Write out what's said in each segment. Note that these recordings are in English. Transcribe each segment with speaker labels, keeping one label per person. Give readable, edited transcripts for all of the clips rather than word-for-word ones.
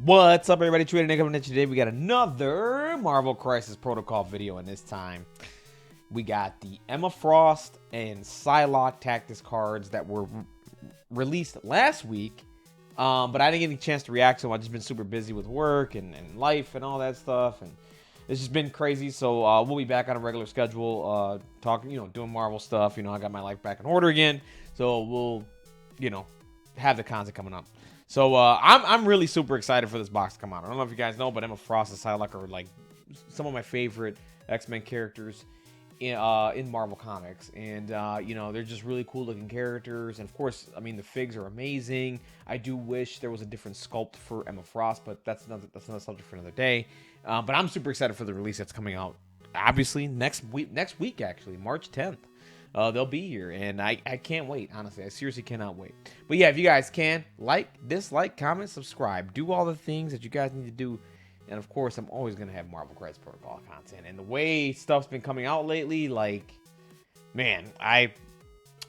Speaker 1: What's up, everybody? Trading coming at you today. We got another Marvel Crisis Protocol video, and this time we got the Emma Frost and Psylocke Tactics cards that were released last week. But I didn't get any chance to react to them. I've just been super busy with work and life and all that stuff, and it's just been crazy. So we'll be back on a regular schedule, talking, doing Marvel stuff. I got my life back in order again, so we'll, have the content coming up. So I'm really super excited for this box to come out. I don't know if you guys know, but Emma Frost and Psylocke are like some of my favorite X-Men characters in Marvel Comics, and they're just really cool looking characters. And of course, I mean, the figs are amazing. I do wish there was a different sculpt for Emma Frost, but that's another subject for another day. But I'm super excited for the release that's coming out. Obviously, next week actually, March 10th. They'll be here, and I can't wait. Honestly, I seriously cannot wait. But yeah, if you guys can, like, dislike, comment, subscribe, do all the things that you guys need to do. And of course, I'm always gonna have Marvel Crisis Protocol content. And the way stuff's been coming out lately, like, man, I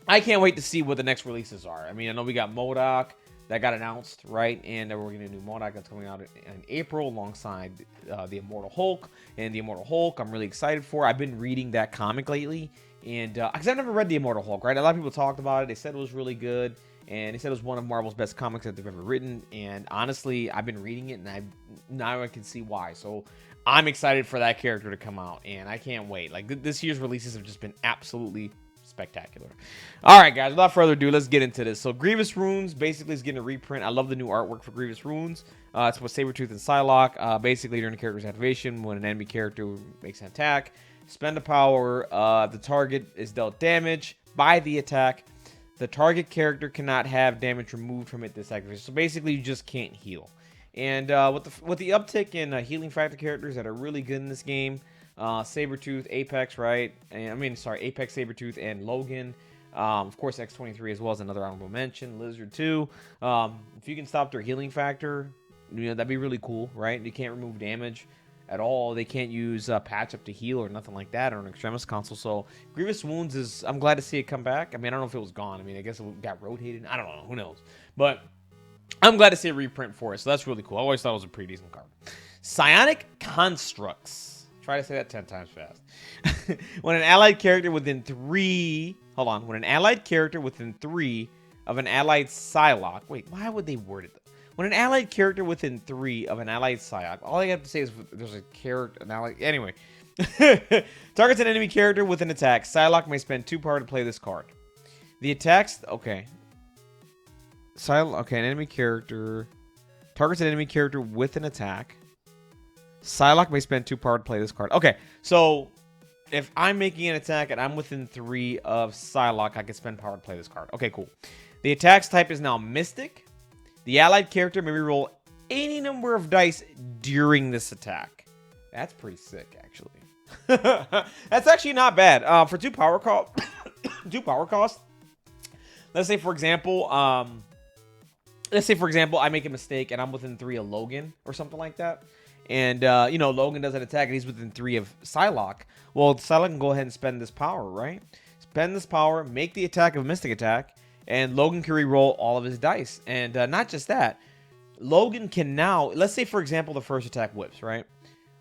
Speaker 1: can't wait to see what the next releases are. I mean, I know we got MODOK that got announced, right? And we're gonna do MODOK that's coming out in April alongside the Immortal Hulk. And the Immortal Hulk, I'm really excited for. I've been reading that comic lately. And because I've never read the Immortal Hulk, right? A lot of people talked about it. They said it was really good, and they said it was one of Marvel's best comics that they've ever written. And honestly, I've been reading it, and now I can see why. So I'm excited for that character to come out, and I can't wait. Like, this year's releases have just been absolutely spectacular. All right, guys, without further ado, let's get into this. So Grievous Runes basically is getting a reprint. I love the new artwork for Grievous Runes. It's with Sabretooth and Psylocke. Basically, during the character's activation, when an enemy character makes an attack, spend a power, the target is dealt damage by the attack. The target character cannot have damage removed from it this activation. So basically, you just can't heal. And with the uptick in healing factor characters that are really good in this game, Sabretooth, Apex, right? Apex, Sabretooth, and Logan. Of course, X-23 as well as another honorable mention. Lizard too. If you can stop their healing factor, that'd be really cool, right? You can't remove damage at all. They can't use patch up to heal or nothing like that, or an Extremis console. So Grievous Wounds is, I'm glad to see it come back. I mean, I don't know if it was gone. I mean, I guess it got rotated. I don't know. Who knows? But I'm glad to see a reprint for it. So that's really cool. I always thought it was a pretty decent card. Psionic Constructs. Try to say that 10 times fast. When an allied character within 3... Hold on. When an allied character within 3 of an allied Psylocke... Wait, why would they word it? When an allied character within 3 of an allied Psylocke, all I have to say is there's a character, an allied... Anyway. Targets an enemy character with an attack. Psylocke may spend 2 power to play this card. The attacks... Okay. Okay, an enemy character... Targets an enemy character with an attack. Psylocke may spend 2 power to play this card. Okay, so if I'm making an attack and I'm within 3 of Psylocke, I can spend power to play this card. Okay, cool. The attack's type is now Mystic. The allied character may reroll any number of dice during this attack. That's pretty sick, actually. That's actually not bad. For 2 power cost, 2 power cost. Let's say, for example, I make a mistake and I'm within 3 of Logan or something like that. And, Logan does an attack and he's within 3 of Psylocke. Well, Psylocke can go ahead and spend this power, right? Spend this power, make the attack of Mystic Attack, and Logan can re-roll all of his dice. And not just that, Logan can now, let's say, for example, the first attack whips, right?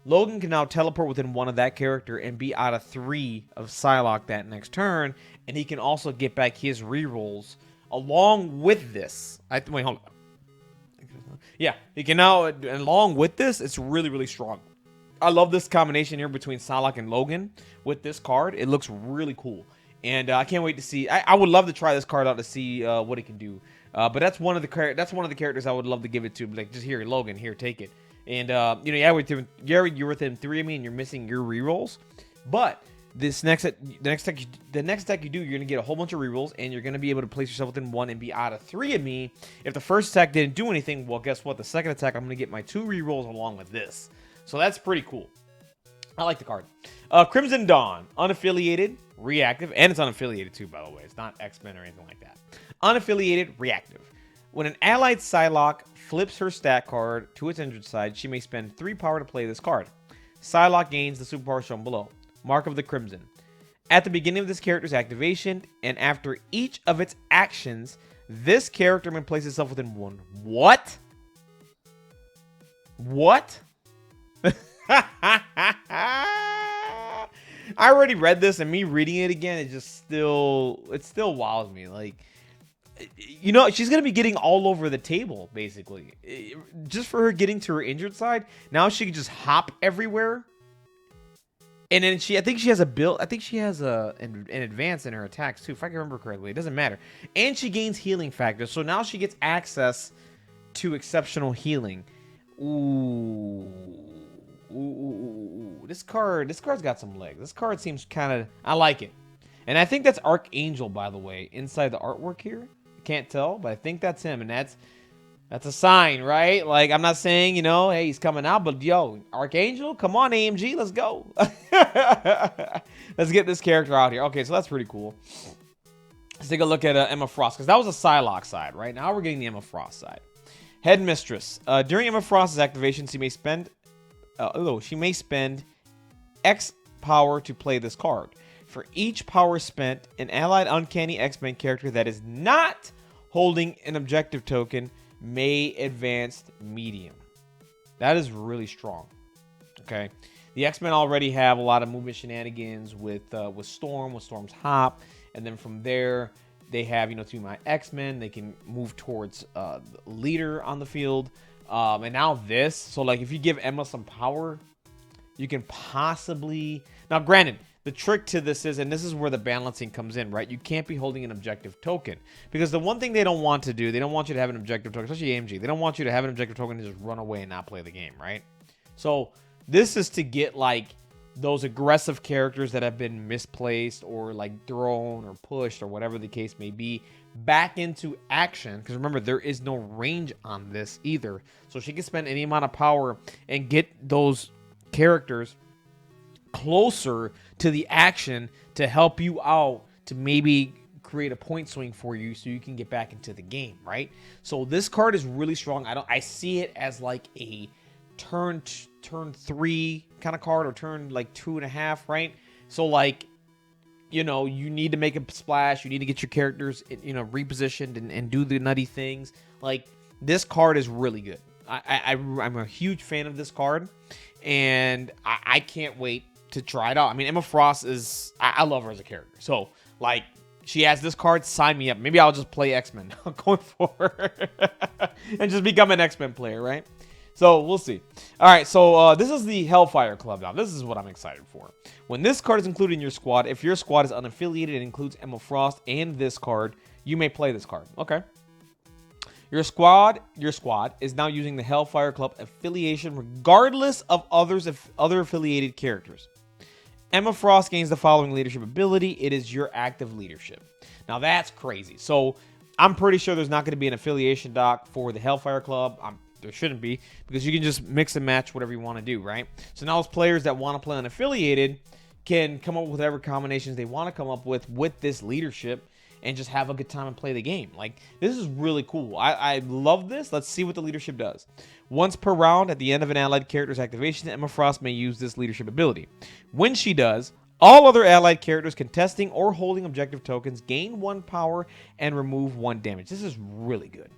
Speaker 1: Logan can now teleport within 1 of that character and be out of 3 of Psylocke that next turn. And he can also get back his re-rolls along with this. Wait, hold on. Yeah, he can now, along with this, it's really, really strong. I love this combination here between Psylocke and Logan with this card. It looks really cool. And I can't wait to see. I would love to try this card out to see what it can do. But that's one of the characters I would love to give it to. Like, just here, Logan, here, take it. And you're within 3 of me, and you're missing your rerolls. But the next attack you do, you're gonna get a whole bunch of rerolls, and you're gonna be able to place yourself within 1 and be out of 3 of me. If the first attack didn't do anything, well, guess what? The second attack, I'm gonna get my 2 rerolls along with this. So that's pretty cool. I like the card. Crimson Dawn, unaffiliated, reactive, and it's unaffiliated too, by the way. It's not X-Men or anything like that. Unaffiliated, reactive. When an allied Psylocke flips her stat card to its injured side, she may spend 3 power to play this card. Psylocke gains the superpower shown below. Mark of the Crimson. At the beginning of this character's activation, and after each of its actions, this character may place itself within 1. What? What? I already read this, and me reading it again, it still wows me. Like, you know, she's gonna be getting all over the table, basically. Just for her getting to her injured side, now she can just hop everywhere. And then I think she has an advance in her attacks too, if I can remember correctly. It doesn't matter. And she gains healing factors, so now she gets access to exceptional healing. Ooh. This card's got some legs. This card seems kind of, I like it. And I think that's Archangel, by the way, inside the artwork here. Can't tell, but I think that's him, and that's a sign, right? Like, I'm not saying, you know, hey, he's coming out, but yo, Archangel, come on, AMG, let's go. Let's get this character out here. Okay, so that's pretty cool. Let's take a look at Emma Frost, because that was a Psylocke side, right? Now we're getting the Emma Frost side. Headmistress. During Emma Frost's activation, she may spend X power to play this card. For each power spent, an allied Uncanny X-Men character that is not holding an objective token may advance medium. That is really strong. Okay, the X-Men already have a lot of movement shenanigans with Storm's hop, and then from there they have, you know, to my X-Men, they can move towards the leader on the field, and now this. So like, if you give Emma some power, you can possibly, now granted, the trick to this is, and this is where the balancing comes in, right? You can't be holding an objective token, because the one thing they don't want to do, they don't want you to have an objective token, especially AMG. They don't want you to have an objective token and just run away and not play the game, right? So this is to get like those aggressive characters that have been misplaced or like thrown or pushed or whatever the case may be back into action, because remember, there is no range on this either. So she can spend any amount of power and get those characters closer to the action to help you out, to maybe create a point swing for you so you can get back into the game, right? So this card is really strong. I see it as like a turn 3 kind of card, or turn like 2.5, right? So like, you know, you need to make a splash, you need to get your characters, you know, repositioned and do the nutty things. Like, this card is really good. I'm a huge fan of this card, and I can't wait to try it out. I mean, Emma Frost is, I love her as a character. So, like, she has this card, sign me up. Maybe I'll just play X-Men going forward and just become an X-Men player, right? So, we'll see. All right, so this is the Hellfire Club now. This is what I'm excited for. When this card is included in your squad, if your squad is unaffiliated and includes Emma Frost and this card, you may play this card. Okay. Your squad is now using the Hellfire Club affiliation regardless of other affiliated characters. Emma Frost gains the following leadership ability. It is your active leadership. Now that's crazy. So I'm pretty sure there's not going to be an affiliation doc for the Hellfire Club. There shouldn't be, because you can just mix and match whatever you want to do, right? So now those players that want to play unaffiliated can come up with whatever combinations they want to come up with this leadership, and just have a good time and play the game. Like, this is really cool. I love this. Let's see what the leadership does. Once per round, at the end of an allied character's activation, Emma Frost may use this leadership ability. When she does, all other allied characters contesting or holding objective tokens gain 1 power and remove 1 damage. This is really good.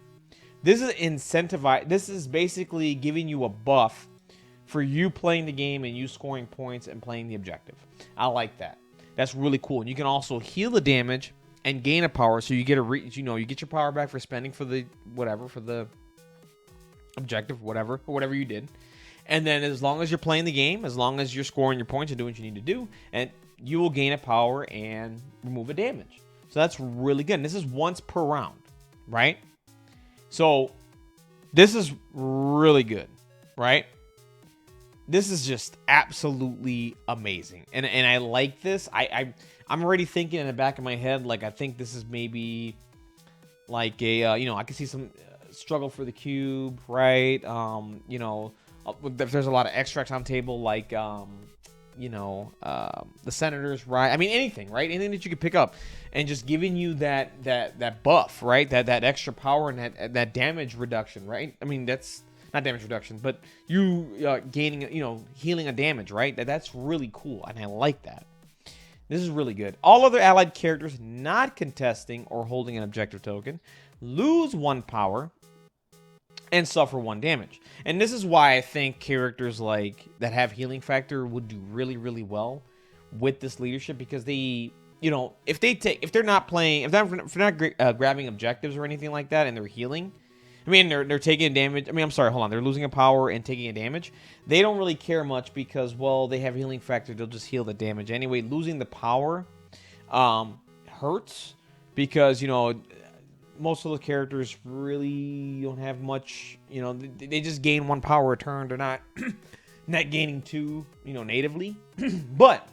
Speaker 1: This is incentivized. This is basically giving you a buff for you playing the game and you scoring points and playing the objective. I like that. That's really cool. And you can also heal the damage and gain a power, so you get you get your power back for spending for the objective, whatever you did. And then as long as you're playing the game, as long as you're scoring your points and doing what you need to do, and you will gain a power and remove a damage. So that's really good. And this is once per round, right? So this is really good, right? This is just absolutely amazing. And I like this. I'm already thinking in the back of my head, like, I think this is maybe like a, I can see some struggle for the cube, right? There's a lot of extracts on table, like, the Senators, right? I mean, anything, right? Anything that you could pick up and just giving you that buff, right? That extra power and that damage reduction, right? I mean, that's not damage reduction, but you gaining, healing a damage, right? That's really cool, and I like that. This is really good. All other allied characters not contesting or holding an objective token lose 1 power and suffer 1 damage. And this is why I think characters like that have healing factor would do really, really well with this leadership, because they, you know, if they're not playing, if they're not grabbing objectives or anything like that, and they're healing, I mean, they're taking damage. I mean, I'm sorry, hold on. They're losing a power and taking a damage. They don't really care much because, well, they have healing factor. They'll just heal the damage anyway. Losing the power hurts because, you know, most of the characters really don't have much, you know, they just gain 1 power a turn. They're not net gaining 2, you know, natively. But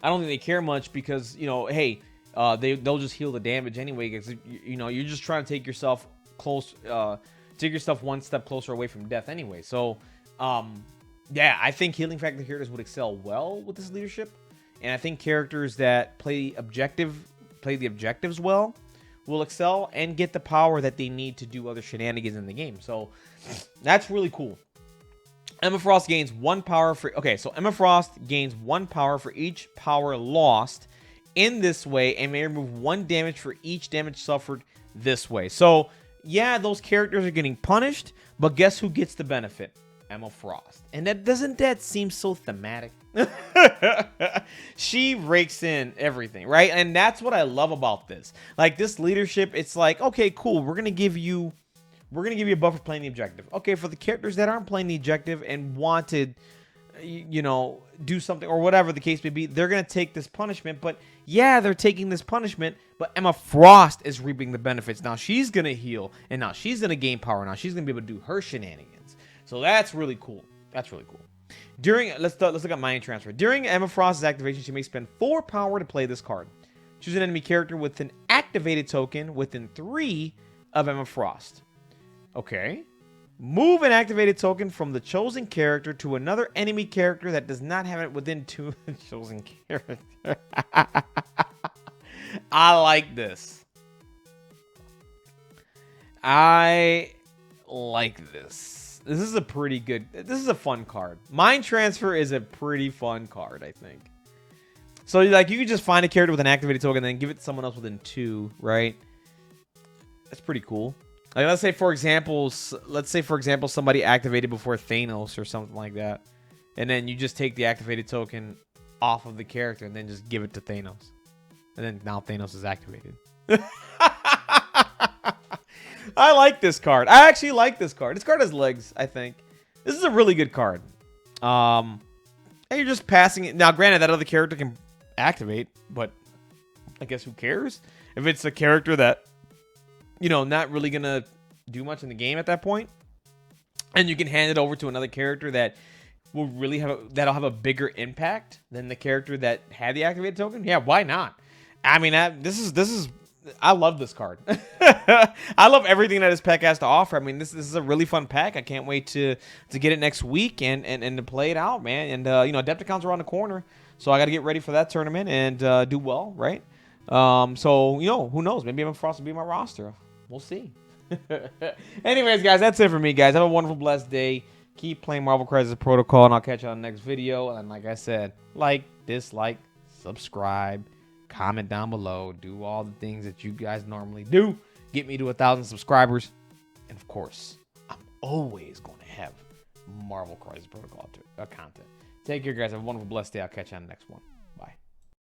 Speaker 1: I don't think they care much because, you know, hey, they'll just heal the damage anyway, because, you know, you're just trying to take yourself close, take yourself 1 step closer away from death anyway. So, yeah, I think healing factor characters would excel well with this leadership, and I think characters that play the objectives well will excel and get the power that they need to do other shenanigans in the game. So that's really cool. Emma Frost gains 1 power for... Okay, so Emma Frost gains 1 power for each power lost in this way, and may remove 1 damage for each damage suffered this way. So, yeah, those characters are getting punished, but guess who gets the benefit? Emma Frost. And doesn't that seem so thematic? She rakes in everything, right? And that's what I love about this. Like, this leadership, it's like, okay, cool, we're gonna give you a buff for playing the objective. Okay, for the characters that aren't playing the objective and want to, you know, do something or whatever the case may be, they're gonna take this punishment. But yeah, they're taking this punishment, but Emma Frost is reaping the benefits. Now she's gonna heal, and now she's gonna gain power. Now she's gonna be able to do her shenanigans. So that's really cool. That's really cool. Let's look at Mind Transfer. During Emma Frost's activation, she may spend 4 power to play this card. Choose an enemy character with an activated token within 3 of Emma Frost. Okay. Move an activated token from the chosen character to another enemy character that does not have it within 2 of the chosen character. I like this. I like this. This is a pretty good... This is a fun card. Mind Transfer is a pretty fun card, I think. So, like, you can just find a character with an activated token and then give it to someone else within 2, right? That's pretty cool. Like, let's say, for example, somebody activated before Thanos or something like that. And then you just take the activated token off of the character and then just give it to Thanos. And then now Thanos is activated. I like this card. I actually like this card. This card has legs, I think. This is a really good card. And you're just passing it. Now, granted, that other character can activate, but I guess who cares? If it's a character that, you know, not really going to do much in the game at that point, and you can hand it over to another character that will really that'll have a bigger impact than the character that had the activated token. Yeah, why not? I mean, I love this card. I love everything that this pack has to offer. I mean, this is a really fun pack. I can't wait to get it next week and to play it out, man. And you know, Adepticon's around the corner, so I got to get ready for that tournament and do well, right? So you know, who knows? Maybe Emma Frost will be in my roster. We'll see. Anyways, guys, that's it for me, guys. Have a wonderful, blessed day. Keep playing Marvel Crisis Protocol, and I'll catch you on the next video. And like I said, like, dislike, subscribe, comment down below, do all the things that you guys normally do. Get me to 1,000 subscribers. And of course, I'm always going to have Marvel Crisis Protocol content. Take care, guys. Have a wonderful, blessed day. I'll catch you on the next one.